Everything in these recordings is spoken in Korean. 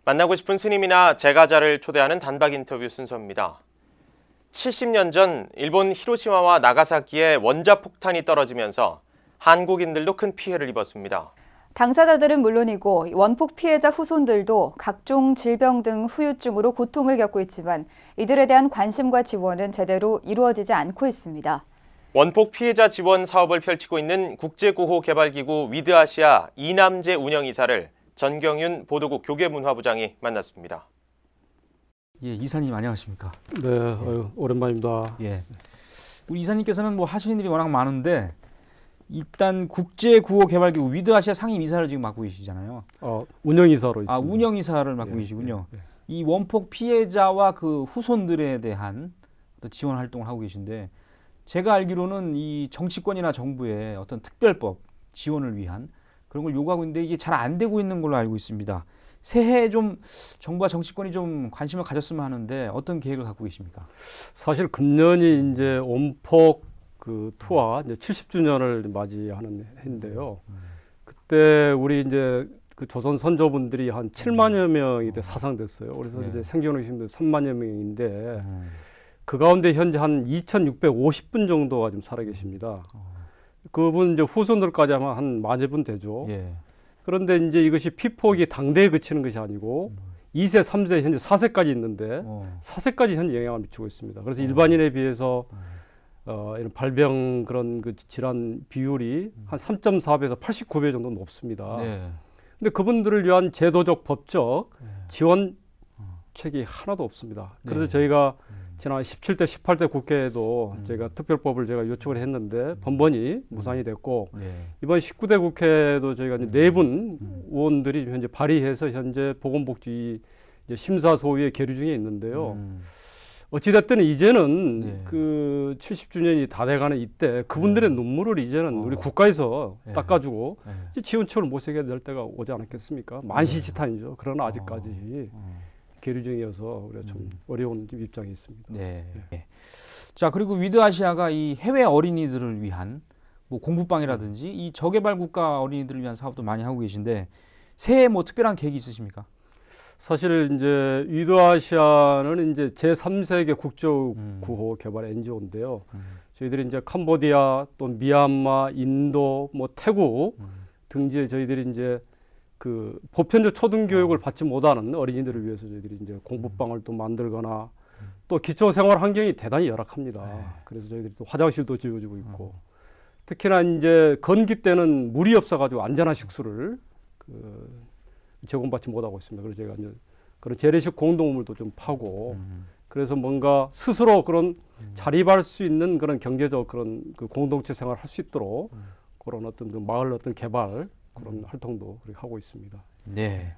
만나고 싶은 스님이나 제가자를 초대하는 단박 인터뷰 순서입니다. 70년 전 일본 히로시마와 나가사키에 원자폭탄이 떨어지면서 한국인들도 큰 피해를 입었습니다. 당사자들은 물론이고 원폭 피해자 후손들도 각종 질병 등 후유증으로 고통을 겪고 있지만 이들에 대한 관심과 지원은 제대로 이루어지지 않고 있습니다. 원폭 피해자 지원 사업을 펼치고 있는 국제구호개발기구 위드아시아 이남재 운영이사를 전경윤 보도국 교계문화부장이 만났습니다. 예, 이사님 안녕하십니까? 네, 오랜만입니다. 예. 우리 이사님께서는 뭐 하시는 일이 워낙 많은데 일단 국제구호개발기구 위드아시아 상임이사를 지금 맡고 계시잖아요. 운영이사로 있습니다. 운영이사를 맡고 계시군요. 이 원폭 피해자와 그 후손들에 대한 어떤 지원 활동을 하고 계신데 제가 알기로는 이 정치권이나 정부의 어떤 특별법 지원을 위한 그런 걸 요구하고 있는데 이게 잘 안 되고 있는 걸로 알고 있습니다. 새해 좀 정부와 정치권이 좀 관심을 가졌으면 하는데 어떤 계획을 갖고 계십니까? 사실 금년이 이제 원폭 그 투하 이제 70주년을 맞이하는 해인데요. 그때 우리 이제 그 조선 선조분들이 한 7만여 명이 사상됐어요. 그래서 이제 생존하신 분들 3만여 명인데 그 가운데 현재 한 2,650분 정도가 지금 살아 계십니다. 그분 이제 후손들까지 하면 한 10,000여 분 되죠. 예. 그런데 이제 이것이 피폭이 당대에 그치는 것이 아니고 2세, 3세, 현재 4세까지 있는데 4세까지 현재 영향을 미치고 있습니다. 그래서 일반인에 비해서 이런 발병 그런 그 질환 비율이 한 3.4배에서 89배 정도 높습니다. 네. 근데 그분들을 위한 제도적, 법적 지원책이 하나도 없습니다. 그래서 저희가 지난 17대, 18대 국회에도 저희가 특별법을 제가 요청을 했는데 번번이 무산이 됐고 이번 19대 국회도 저희가 이제 4분 의원들이 현재 발의해서 현재 보건복지 이제 심사소위에 계류 중에 있는데요. 어찌됐든 이제는 그 70주년이 다 돼가는 이때 그분들의 눈물을 이제는 우리 국가에서 닦아주고 이제 지원책을 모색해야 될 때가 오지 않았겠습니까? 만시지탄이죠. 그러나 아직까지 계류 중이어서 우리가 좀 어려운 입장에 있습니다. 네. 자, 그리고 위드아시아가 이 해외 어린이들을 위한 뭐 공부방이라든지 이 저개발 국가 어린이들을 위한 사업도 많이 하고 계신데 새해 뭐 특별한 계획이 있으십니까? 사실 이제 위드아시아는 이제 제3세계 국제구호 개발 NGO인데요. 저희들이 이제 캄보디아 또 미얀마, 인도, 뭐 태국 등지에 저희들이 이제 그 보편적 초등교육을 받지 못하는 어린이들을 위해서 저희들이 이제 공부방을 또 만들거나 또 기초생활 환경이 대단히 열악합니다. 그래서 저희들이 또 화장실도 지어주고 있고 특히나 이제 건기 때는 물이 없어가지고 안전한 식수를 제공받지 못하고 있습니다. 그래서 제가 이제 그런 재래식 공동물도 좀 파고 그래서 뭔가 스스로 그런 자립할 수 있는 그런 경제적 그런 그 공동체 생활을 할 수 있도록 그런 어떤 그 마을 어떤 개발 그런 활동도 그렇게 하고 있습니다. 네.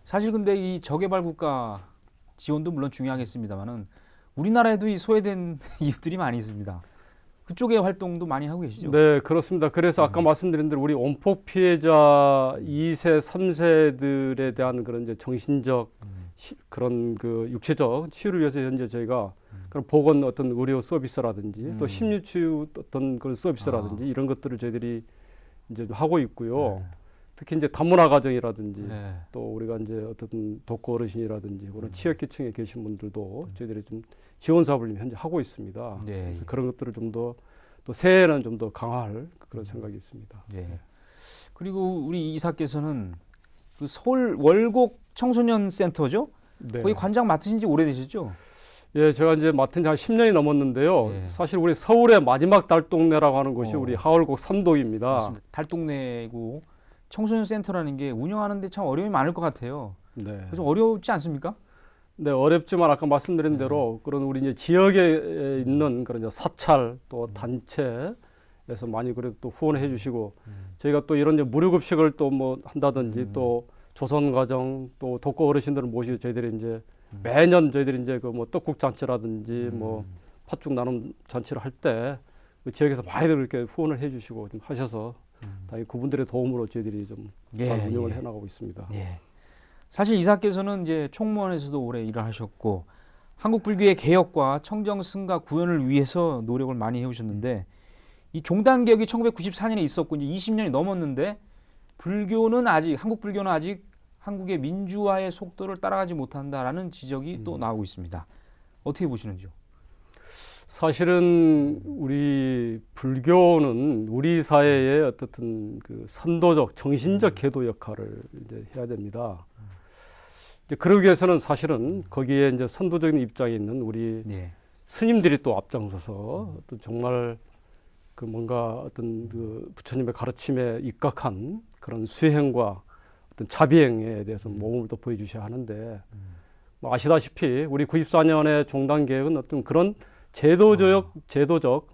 사실 근데 이 저개발 국가 지원도 물론 중요하겠습니다만은 우리나라에도 이 소외된 이웃들이 많이 있습니다. 그쪽의 활동도 많이 하고 계시죠? 네, 그렇습니다. 그래서 아까 말씀드린 대로 우리 원폭 피해자 2세, 3세들에 대한 그런 이제 정신적 그런 그 육체적 치유를 위해서 현재 저희가 그런 보건 어떤 의료 서비스라든지 또 심리치유 어떤 그런 서비스라든지 이런 것들을 저희들이 이제 하고 있고요. 특히 이제 다문화 가정이라든지 또 우리가 이제 어떤 독거 어르신이라든지 그런 취약계층에 계신 분들도 저희들이 좀 지원 사업을 현재 하고 있습니다. 그래서 그런 것들을 좀 더 또 새해에는 좀 더 강화할 그런 생각이 있습니다. 그리고 우리 이사께서는 그 서울 월곡 청소년 센터죠? 거기 관장 맡으신 지 오래되셨죠? 예, 제가 이제 맡은 지 한 10년이 넘었는데요. 사실 우리 서울의 마지막 달동네라고 하는 곳이 우리 하월곡 삼동입니다. 맞습니다. 달동네고 청소년 센터라는 게 운영하는데 참 어려움이 많을 것 같아요. 좀 어렵지 않습니까? 네, 어렵지만 아까 말씀드린 대로 그런 우리 이제 지역에 있는 그런 이제 사찰 또 단체에서 많이 그래도 또 후원해 주시고 저희가 또 이런 이제 무료급식을 또 뭐 한다든지 또 조선가정 또 독거 어르신들을 모시고 저희들이 이제 매년 저희들이 이제 그 뭐 떡국 잔치라든지 뭐 팥죽 나눔 잔치를 할 때 그 지역에서 많이들 이렇게 후원을 해 주시고 좀 하셔서 다행히 그분들의 도움으로 저희들이 좀 잘 운영을 해 나가고 있습니다. 사실 이사께서는 이제 총무원에서도 오래 일을 하셨고 한국 불교의 개혁과 청정 승가 구현을 위해서 노력을 많이 해오셨는데 이 종단 개혁이 1994년에 있었고 이제 20년이 넘었는데 불교는 아직 한국 불교는 아직 한국의 민주화의 속도를 따라가지 못한다라는 지적이 또 나오고 있습니다. 어떻게 보시는지요? 사실은 우리 불교는 우리 사회의 어떻든 그 선도적, 정신적 계도 역할을 이제 해야 됩니다. 이제 그러기 위해서는 사실은 거기에 이제 선도적인 입장에 있는 우리 네. 스님들이 또 앞장서서 어떤 정말 그 뭔가 어떤 그 부처님의 가르침에 입각한 그런 수행과 어떤 자비행에 대해서 모범을 또 보여주셔야 하는데 뭐 아시다시피 우리 94년의 종단 계획은 어떤 그런 제도적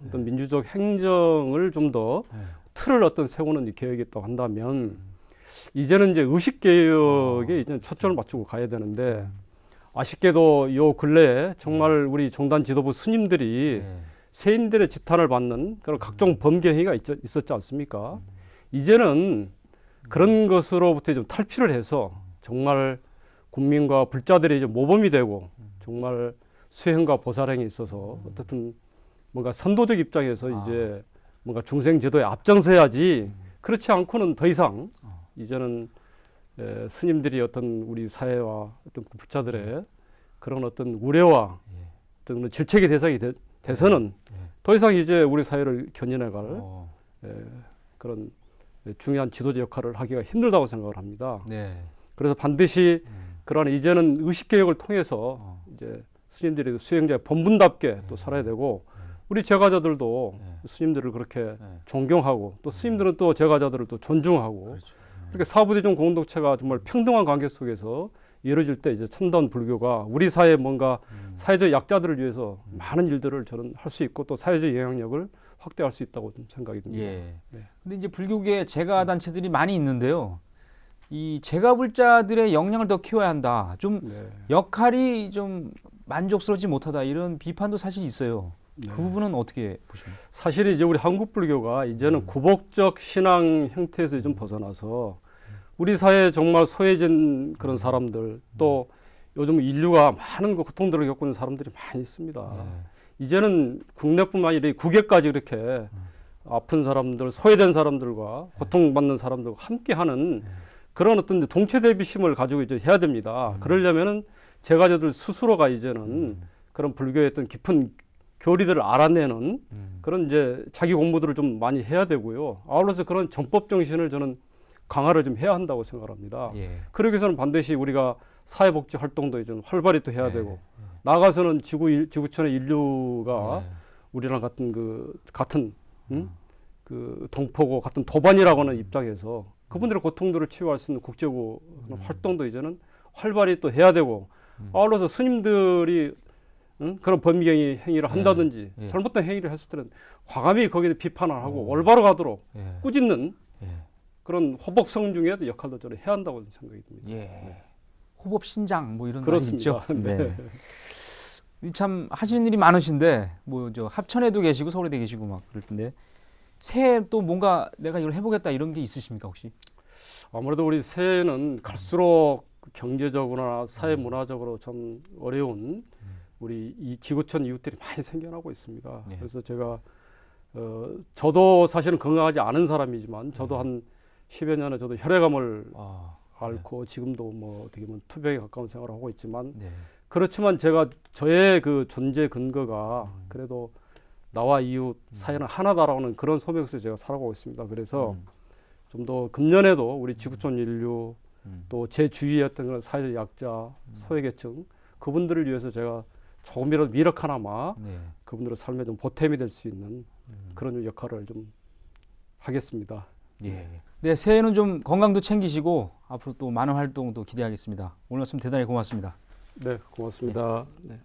어떤 민주적 행정을 좀 더 틀을 어떤 세우는 계획이었다고 한다면 이제는 이제 의식 개혁에 이제 초점을 맞추고 가야 되는데 아쉽게도 요 근래에 정말 우리 종단 지도부 스님들이 세인들의 지탄을 받는 그런 각종 범죄 행위가 있었지 않습니까? 이제는 그런 것으로부터 좀 탈피를 해서 정말 국민과 불자들이 이제 모범이 되고 정말 수행과 보살행에 있어서 어쨌든 뭔가 선도적 입장에서 이제 뭔가 중생 제도에 앞장서야지 그렇지 않고는 더 이상 이제는 스님들이 어떤 우리 사회와 어떤 불자들의 그런 어떤 우려와 어떤 그런 질책의 대상이 돼서는 더 이상 이제 우리 사회를 견인해갈 그런 중요한 지도자 역할을 하기가 힘들다고 생각을 합니다. 네. 그래서 반드시 그러한 이제는 의식 개혁을 통해서 이제 스님들이 수행자의 본분답게 또 살아야 되고 우리 제가자들도 스님들을 그렇게 존경하고 또 스님들은 또 제가자들을 또 존중하고 이렇게 사부대중 공동체가 정말 평등한 관계 속에서 이루어질 때 이제 참다운 불교가 우리 사회에 뭔가 사회적 약자들을 위해서 많은 일들을 저는 할 수 있고 또 사회적 영향력을 확대할 수 있다고 좀 생각이 듭니다. 예. 네. 근데 이제 불교계 제가 단체들이 많이 있는데요. 이 제가불자들의 역량을 더 키워야 한다. 좀 네. 역할이 좀 만족스럽지 못하다 이런 비판도 사실 있어요. 네. 그 부분은 어떻게 보십니까? 사실 이제 우리 한국 불교가 이제는 구복적 신앙 형태에서 좀 벗어나서 우리 사회에 정말 소외진 그런 사람들 또 요즘 인류가 많은 고통들을 겪고 있는 사람들이 많이 있습니다. 이제는 국내뿐만 아니라 국외까지 이렇게 아픈 사람들, 소외된 사람들과 고통받는 사람들과 함께하는 그런 어떤 동체 대비심을 가지고 이제 해야 됩니다. 그러려면은 제가자들 스스로가 이제는 그런 불교의 어떤 깊은 교리들을 알아내는 그런 이제 자기 공부들을 좀 많이 해야 되고요. 아울러서 그런 정법 정신을 저는 강화를 좀 해야 한다고 생각합니다. 예. 그러기 위해서는 반드시 우리가 사회복지 활동도 좀 활발히 또 해야 되고 나가서는 지구촌의 인류가 우리랑 같은 그 동포고 같은 도반이라고 하는 입장에서 그분들의 고통들을 치유할 수 있는 국제고 활동도 이제는 활발히 또 해야 되고 아울러서 스님들이 그런 범죄 행위를 한다든지 잘못된 행위를 했을 때는 과감히 거기에 비판을 하고 올바로 가도록 꾸짖는 그런 호복성중의 역할도 저는 해야 한다고 생각이 듭니다. 예. 호법 신장 뭐 이런 거 그렇습니다. 있죠. 네. 참 하시는 일이 많으신데 뭐 저 합천에도 계시고 서울에도 계시고 막 그럴 텐데 새해 또 뭔가 내가 이걸 해보겠다 이런 게 있으십니까 혹시? 아무래도 우리 새해는 갈수록 경제적으로나 사회 문화적으로 좀 어려운 우리 이 지구촌 이웃들이 많이 생겨나고 있습니다. 네. 그래서 제가 저도 사실은 건강하지 않은 사람이지만 저도 한 10여 년에 저도 혈액암을 앓고 지금도 뭐 어떻게 보면 투병에 가까운 생활을 하고 있지만 그렇지만 제가 저의 그 존재 근거가 그래도 나와 이웃 사회는 하나다라는 그런 소명에서 제가 살아가고 있습니다. 그래서 좀 더 금년에도 우리 지구촌 인류 또 제 주위에 어떤 그런 사회적 약자, 소외계층 그분들을 위해서 제가 조금이라도 미력 하나마 그분들의 삶에 좀 보탬이 될 수 있는 그런 역할을 좀 하겠습니다. 예. 네, 새해는 좀 건강도 챙기시고 앞으로 또 많은 활동도 기대하겠습니다. 오늘 말씀 대단히 고맙습니다. 네, 고맙습니다. 네.